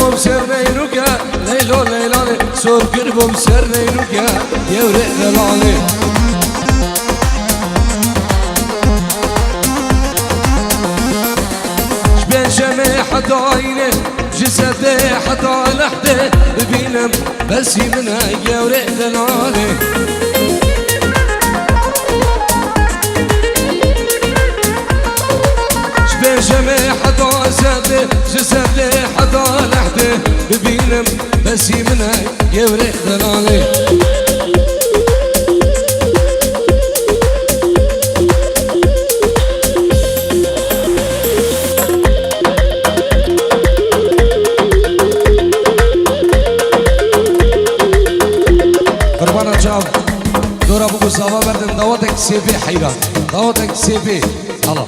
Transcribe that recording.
قربم سر نينوكا ليلو ليلاني سور قربم سر نينوكا يورق دلاني شبين شمي حتى عيني جسدي حتى لحدي ببينم بس منها يورق دلاني شبين شمي حتى زادي جسدي حتى لحدي ببينم بس منها يورق دلاني دورا بو صافا بردن دواتك سيبي حيران دواتك سيبي الله